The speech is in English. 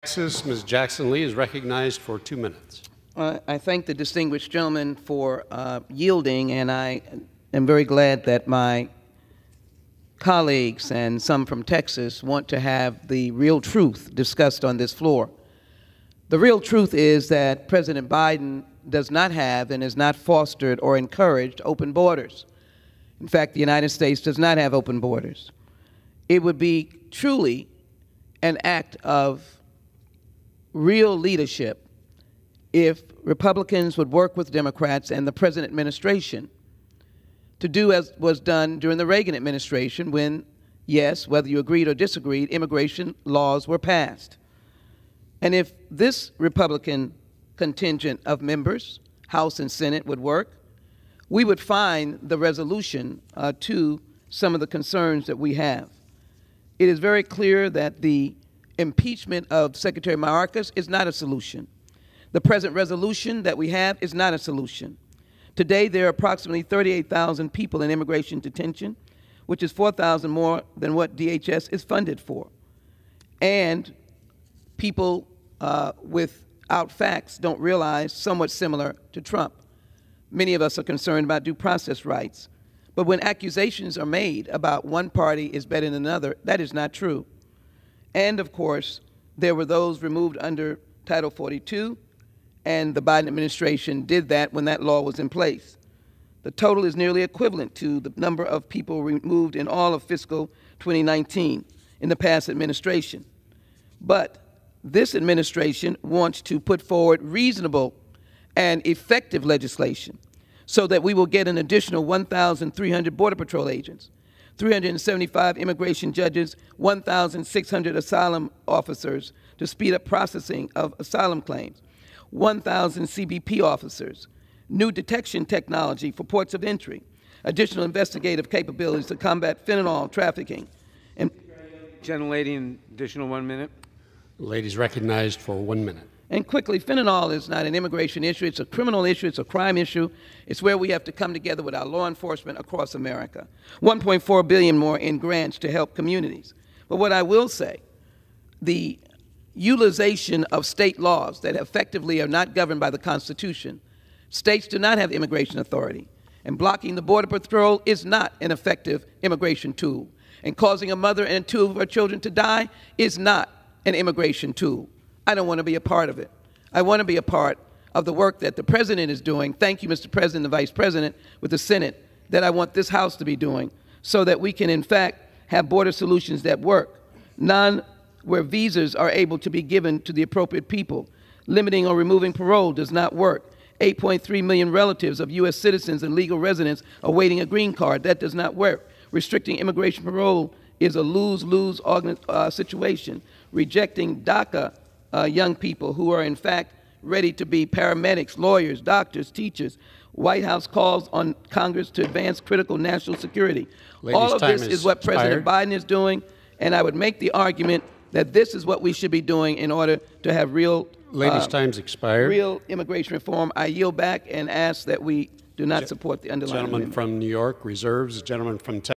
Texas, Ms. Jackson Lee is recognized for 2 minutes. I thank the distinguished gentleman for yielding, and I am very glad that my colleagues and some from Texas want to have the real truth discussed on this floor. The real truth is that President Biden does not have and has not fostered or encouraged open borders. In fact, the United States does not have open borders. It would be truly an act of real leadership if Republicans would work with Democrats and the present administration to do as was done during the Reagan administration when, yes, whether you agreed or disagreed, immigration laws were passed. And if this Republican contingent of members, House and Senate, would work, we would find the resolution to some of the concerns that we have. It is very clear that the impeachment of Secretary Mayorkas is not a solution. The present resolution that we have is not a solution. Today, there are approximately 38,000 people in immigration detention, which is 4,000 more than what DHS is funded for. And people without facts don't realize, somewhat similar to Trump. Many of us are concerned about due process rights. But when accusations are made about one party is better than another, that is not true. And, of course, there were those removed under Title 42, and the Biden administration did that when that law was in place. The total is nearly equivalent to the number of people removed in all of fiscal 2019 in the past administration. But this administration wants to put forward reasonable and effective legislation so that we will get an additional 1,300 Border Patrol agents, 375 immigration judges, 1,600 asylum officers to speed up processing of asylum claims, 1,000 CBP officers, new detection technology for ports of entry, additional investigative capabilities to combat fentanyl trafficking. And Gentlelady, an additional 1 minute. Ladies recognized for 1 minute. And quickly, fentanyl is not an immigration issue. It's a criminal issue. It's a crime issue. It's where we have to come together with our law enforcement across America. $1.4 billion more in grants to help communities. But what I will say, the utilization of state laws that effectively are not governed by the Constitution, states do not have immigration authority. And blocking the Border Patrol is not an effective immigration tool. And causing a mother and two of her children to die is not an immigration tool. I don't want to be a part of it. I want to be a part of the work that the President is doing. Thank you, Mr. President, the Vice President, with the Senate, that I want this House to be doing so that we can, in fact, have border solutions that work. None where visas are able to be given to the appropriate people. Limiting or removing parole does not work. 8.3 million relatives of U.S. citizens and legal residents awaiting a green card. That does not work. Restricting immigration parole is a lose-lose situation. Rejecting DACA young people who are, in fact, ready to be paramedics, lawyers, doctors, teachers. White House calls on Congress to advance critical national security. All of this is what President Biden is doing, and I would make the argument that this is what we should be doing in order to have real time's expired. Real immigration reform. I yield back and ask that we do not support the underlying amendment. Gentleman from New York reserves. Gentleman from Texas.